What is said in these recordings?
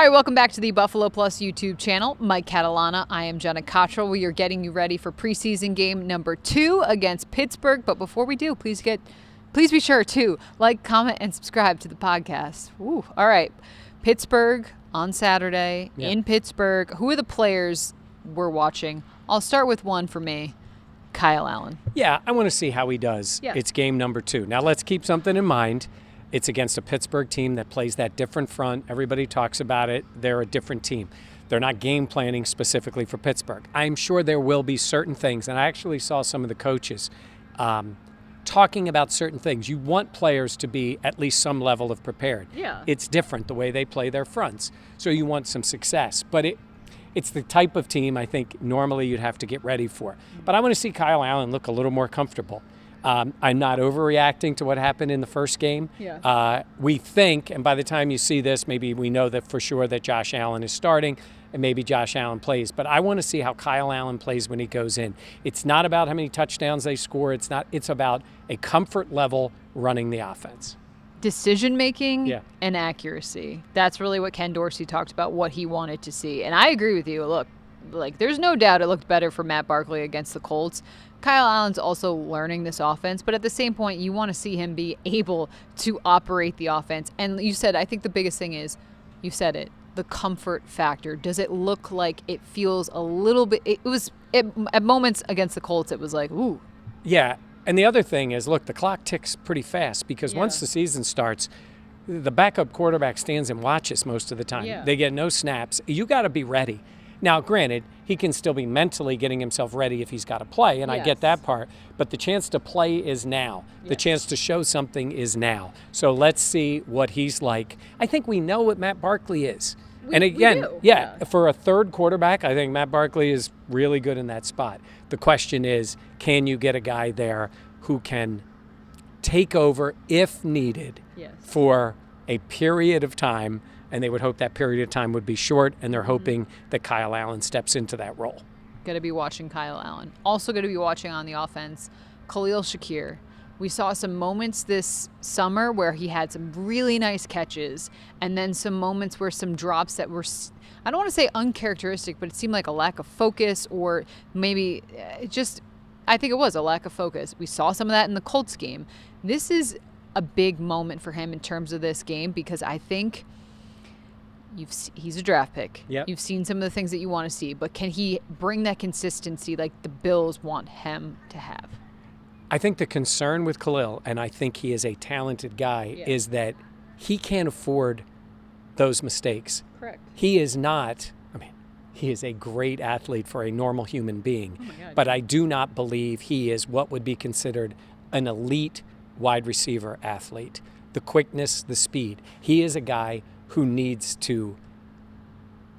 All right, welcome back to the Buffalo Plus YouTube channel. Mike Catalana. I am Jenna Cottrell. We are getting you ready for preseason game number 2 against Pittsburgh. But before we do, please be sure to like, comment, and subscribe to the podcast. Ooh, all right, Pittsburgh on Saturday in Pittsburgh. Who are the players we're watching? I'll start with one for me, Kyle Allen. Yeah, I want to see how he does. Yeah. It's game number 2. Now let's keep something in mind. It's against a Pittsburgh team that plays that different front. Everybody talks about it. They're a different team. They're not game planning specifically for Pittsburgh. I'm sure there will be certain things, and I actually saw some of the coaches talking about certain things. You want players to be at least some level of prepared. Yeah. It's different the way they play their fronts, so you want some success. But it's the type of team I think normally you'd have to get ready for. But I want to see Kyle Allen look a little more comfortable. I'm not overreacting to what happened in the first game. Yeah. We think, and by the time you see this, maybe we know that for sure that Josh Allen is starting, and maybe Josh Allen plays. But I want to see how Kyle Allen plays when he goes in. It's not about how many touchdowns they score. It's about a comfort level running the offense. Decision-making and accuracy. That's really what Ken Dorsey talked about, what he wanted to see. And I agree with you. Look, there's no doubt it looked better for Matt Barkley against the Colts. Kyle Allen's also learning this offense, but at the same point, you want to see him be able to operate the offense. And you said, I think the biggest thing is, you said it, the comfort factor. Does it look like it feels a little bit, at moments against the Colts, it was like, ooh. Yeah, and the other thing is, look, the clock ticks pretty fast because once the season starts, the backup quarterback stands and watches most of the time. Yeah. They get no snaps. You got to be ready. Now, granted, he can still be mentally getting himself ready if he's got to play, and I get that part. But the chance to play is now. The chance to show something is now. So let's see what he's like. I think we know what Matt Barkley is. And again, for a third quarterback, I think Matt Barkley is really good in that spot. The question is, can you get a guy there who can take over if needed for a period of time? And they would hope that period of time would be short, and they're hoping that Kyle Allen steps into that role. Going to be watching Kyle Allen. Also going to be watching on the offense, Khalil Shakir. We saw some moments this summer where he had some really nice catches, and then some moments where some drops that were, I don't want to say uncharacteristic, but it seemed like a lack of focus, or maybe I think it was a lack of focus. We saw some of that in the Colts game. This is a big moment for him in terms of this game, because I think he's a draft pick. Yep. You've seen some of the things that you want to see, but can he bring that consistency like the Bills want him to have? I think the concern with Khalil, and I think he is a talented guy, is that he can't afford those mistakes. Correct. He is not, he is a great athlete for a normal human being. Oh my God. But I do not believe he is what would be considered an elite wide receiver athlete. The quickness, the speed. He is a guy who needs to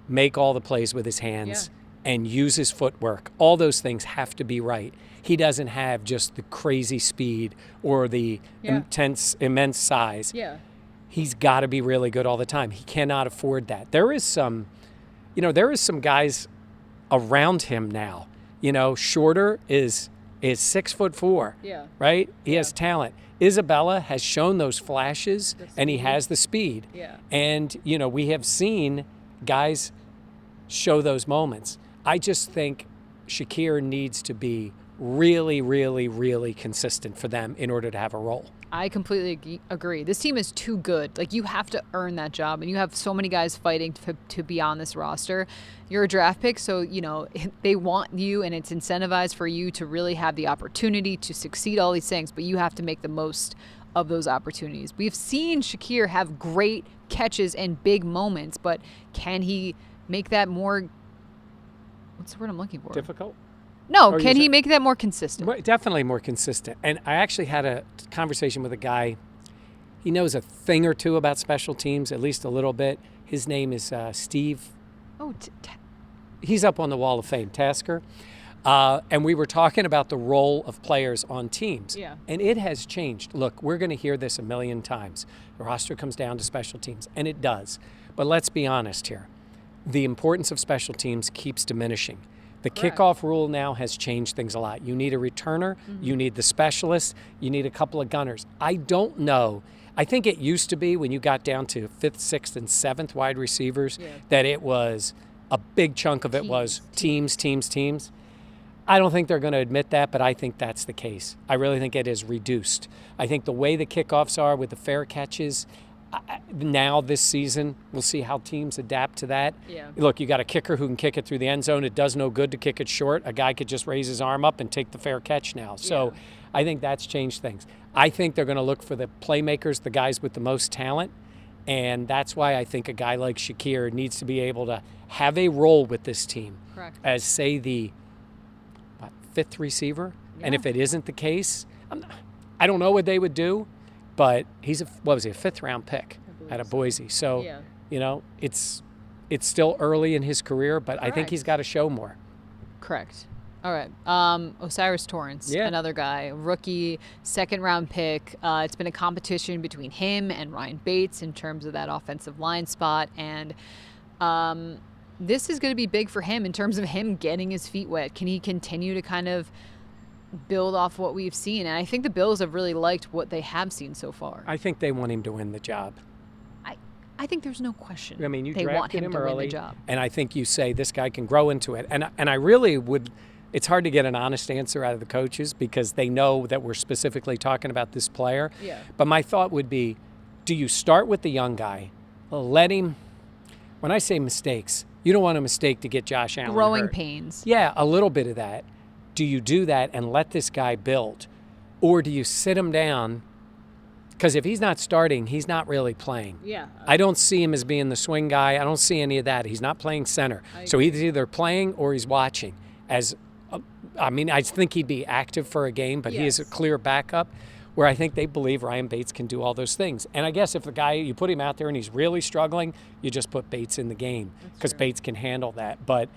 make all the plays with his hands and use his footwork. All those things have to be right. He doesn't have just the crazy speed or the immense size. Yeah. He's got to be really good all the time. He cannot afford that. There is some guys around him now. Shorter is 6'4". Yeah. Right? He has talent. Isabella has shown those flashes, and he has the speed. Yeah. And, we have seen guys show those moments. I just think Shakir needs to be really, really, really consistent for them in order to have a role. I completely agree. This team is too good. Like, you have to earn that job, and you have so many guys fighting to be on this roster. You're a draft pick, so, they want you, and it's incentivized for you to really have the opportunity to succeed, all these things, but you have to make the most of those opportunities. We've seen Shakir have great catches and big moments, but can he make that more, what's the word I'm looking for? Difficult? No, can he make that more consistent? Definitely more consistent. And I actually had a conversation with a guy. He knows a thing or two about special teams, at least a little bit. His name is Steve. Oh, he's up on the Wall of Fame, Tasker. And we were talking about the role of players on teams. Yeah. And it has changed. Look, we're going to hear this a million times. The roster comes down to special teams, and it does. But let's be honest here. The importance of special teams keeps diminishing. The kickoff rule now has changed things a lot. You need a returner, you need the specialist, you need a couple of gunners. I don't know. I think it used to be when you got down to 5th, 6th, and 7th wide receivers that it was a big chunk of it was teams. I don't think they're going to admit that, but I think that's the case. I really think it is reduced. I think the way the kickoffs are with the fair catches, now this season, we'll see how teams adapt to that. Yeah. Look, you got a kicker who can kick it through the end zone. It does no good to kick it short. A guy could just raise his arm up and take the fair catch now. So I think that's changed things. I think they're going to look for the playmakers, the guys with the most talent, and that's why I think a guy like Shakir needs to be able to have a role with this team. Correct. As, say, the 5th receiver. Yeah. And if it isn't the case, I don't know what they would do. But he's a 5th-round pick out of Boise. So, it's still early in his career, but I think he's got to show more. Correct. All right. Osiris Torrance, another guy, rookie, 2nd-round pick. It's been a competition between him and Ryan Bates in terms of that offensive line spot. And this is going to be big for him in terms of him getting his feet wet. Can he continue to kind of build off what we've seen? And I think the Bills have really liked what they have seen so far. I think they want him to win the job. I think there's no question. I mean, you they drafted want him to early, win the job. And I think you say this guy can grow into it. And I really would. It's hard to get an honest answer out of the coaches because they know that we're specifically talking about this player. Yeah. But my thought would be, do you start with the young guy? Let him. When I say mistakes, you don't want a mistake to get Josh Allen growing hurt. pains. Yeah, a little bit of that. Do you do that and let this guy build? Or do you sit him down? Because if he's not starting, he's not really playing. Yeah. I don't see him as being the swing guy. I don't see any of that. He's not playing center. So he's either playing or he's watching. I think he'd be active for a game, but he is a clear backup where I think they believe Ryan Bates can do all those things. And I guess if the guy, you put him out there and he's really struggling, you just put Bates in the game because Bates can handle that. But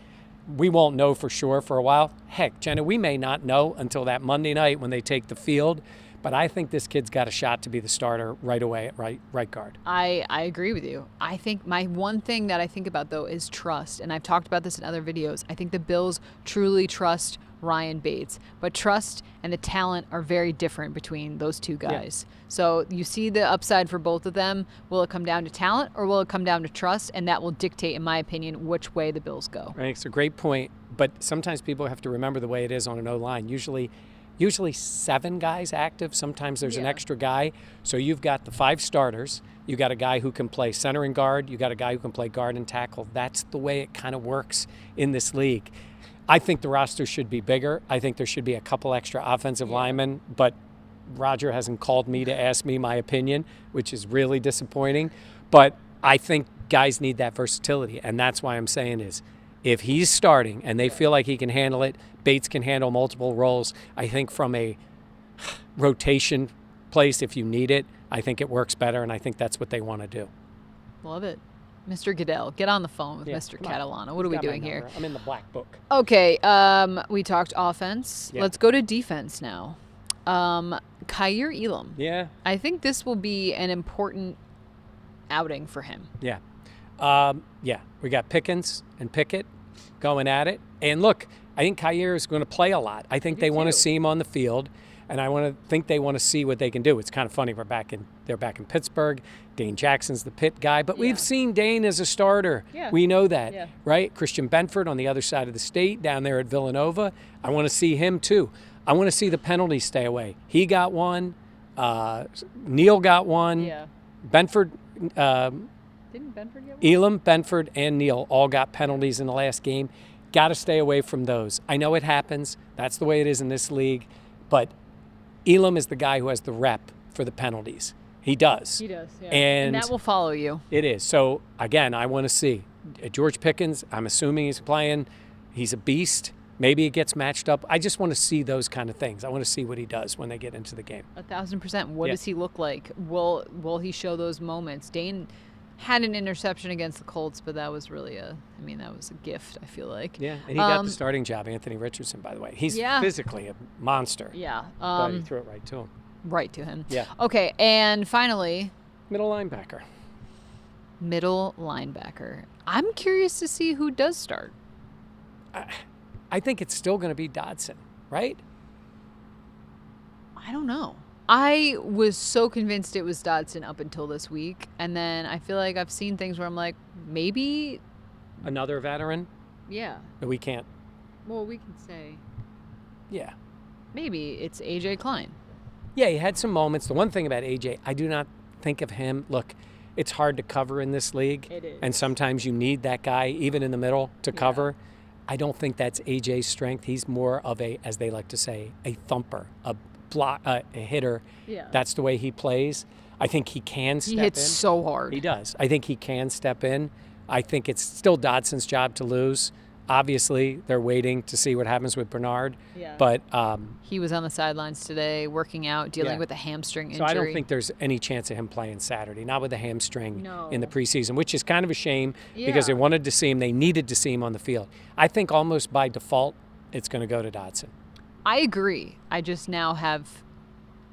we won't know for sure for a while. Heck, Jenna, we may not know until that Monday night when they take the field. But I think this kid's got a shot to be the starter right away at right guard. I agree with you. I think my one thing that I think about, though, is trust. And I've talked about this in other videos. I think the Bills truly trust Ryan Bates. But trust and the talent are very different between those two guys. Yeah. So you see the upside for both of them. Will it come down to talent or will it come down to trust? And that will dictate, in my opinion, which way the Bills go. Right, it's a great point. But sometimes people have to remember the way it is on an O-line. Usually 7 guys active. Sometimes there's an extra guy. So you've got the 5 starters. You got a guy who can play center and guard. You got a guy who can play guard and tackle. That's the way it kind of works in this league. I think the roster should be bigger. I think there should be a couple extra offensive linemen, but Roger hasn't called me to ask me my opinion, which is really disappointing. But I think guys need that versatility, and that's why I'm saying is if he's starting and they feel like he can handle it, Bates can handle multiple roles. I think from a rotation place, if you need it, I think it works better, and I think that's what they want to do. Love it. Mr. Goodell, get on the phone with Mr. Catalano. What are we doing here? I'm in the black book. Okay, we talked offense. Yeah. Let's go to defense now. Kaiir Elam. Yeah. I think this will be an important outing for him. Yeah. We got Pickens and Pickett going at it. And look, I think Kaiir is going to play a lot. I think they want to see him on the field, and I think they want to see what they can do. It's kind of funny. They're back in Pittsburgh. Dane Jackson's the Pitt guy, but we've seen Dane as a starter. Yeah. We know that, right? Christian Benford on the other side of the state down there at Villanova. I want to see him too. I want to see the penalties stay away. He got one. Neal got one. Yeah. Benford. Didn't Benford get one? Elam, Benford, and Neal all got penalties in the last game. Got to stay away from those. I know it happens. That's the way it is in this league. But Elam is the guy who has the rep for the penalties. He does. He does, yeah. And that will follow you. It is. So, again, I want to see. George Pickens, I'm assuming he's playing. He's a beast. Maybe it gets matched up. I just want to see those kind of things. I want to see what he does when they get into the game. 1,000%. What does he look like? Will he show those moments? Dane had an interception against the Colts, but that was really that was a gift, I feel like. Yeah, and he got the starting job, Anthony Richardson, by the way. He's physically a monster. Yeah. But he threw it right to him. Right to him. Yeah. Okay, and finally. Middle linebacker. I'm curious to see who does start. I think it's still going to be Dodson, right? I don't know. I was so convinced it was Dodson up until this week, and then I feel like I've seen things where I'm like, maybe Another veteran? Yeah. But we can't. Well, we can say Yeah. maybe it's AJ Klein. Yeah, he had some moments. The one thing about AJ, I do not think of him. Look, it's hard to cover in this league. It is. And sometimes you need that guy, even in the middle, to cover. I don't think that's AJ's strength. He's more of a, as they like to say, a thumper, a block, a hitter. Yeah. That's the way he plays. I think he can step in. He hits so hard. He does. I think he can step in. I think it's still Dodson's job to lose. Obviously, they're waiting to see what happens with Bernard. Yeah. But he was on the sidelines today working out, dealing with a hamstring injury. So I don't think there's any chance of him playing Saturday, not with a hamstring No. in the preseason, which is kind of a shame because they wanted to see him. They needed to see him on the field. I think almost by default, it's going to go to Dodson. I agree. I just now have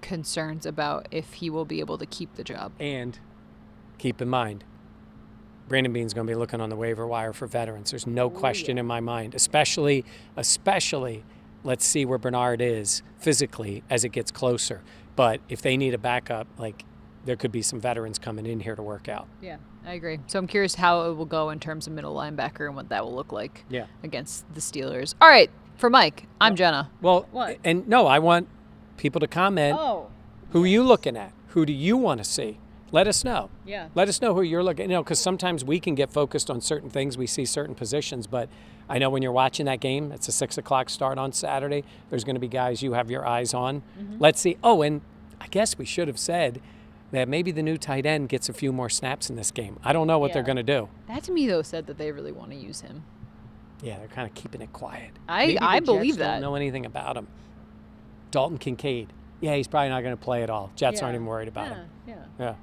concerns about if he will be able to keep the job. And keep in mind, Brandon Beane's going to be looking on the waiver wire for veterans. There's no question in my mind, especially, let's see where Bernard is physically as it gets closer. But if they need a backup, like, there could be some veterans coming in here to work out. Yeah, I agree. So I'm curious how it will go in terms of middle linebacker and what that will look like against the Steelers. All right, for Mike, I'm Jenna. Well, What? And no, I want people to comment. Oh. Who are you looking at? Who do you want to see? Let us know. Yeah. Let us know who you're looking, because sometimes we can get focused on certain things. We see certain positions, but I know when you're watching that game, it's a 6 o'clock start on Saturday. There's going to be guys you have your eyes on. Mm-hmm. Let's see. Oh, and I guess we should have said that maybe the new tight end gets a few more snaps in this game. I don't know what they're going to do. That to me, though, said that they really want to use him. Yeah, they're kind of keeping it quiet. I believe that. Don't know anything about him. Dalton Kincaid. Yeah, he's probably not going to play at all. Jets aren't even worried about him. Yeah.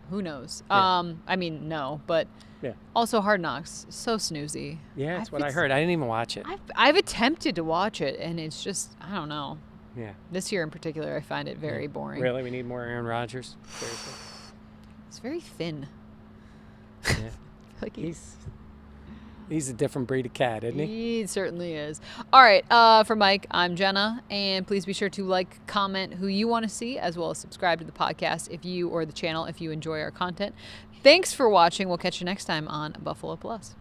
Who knows? Yeah. I mean, no, but also Hard Knocks, so snoozy. Yeah, that's what I heard. I didn't even watch it. I've attempted to watch it, and it's just, I don't know. Yeah. This year in particular, I find it very boring. Really? We need more Aaron Rodgers? Seriously? It's very thin. Yeah. Like He's a different breed of cat, isn't he? He certainly is. All right, for Mike, I'm Jenna, and please be sure to like, comment who you want to see, as well as subscribe to the podcast or the channel if you enjoy our content. Thanks for watching. We'll catch you next time on Buffalo Plus.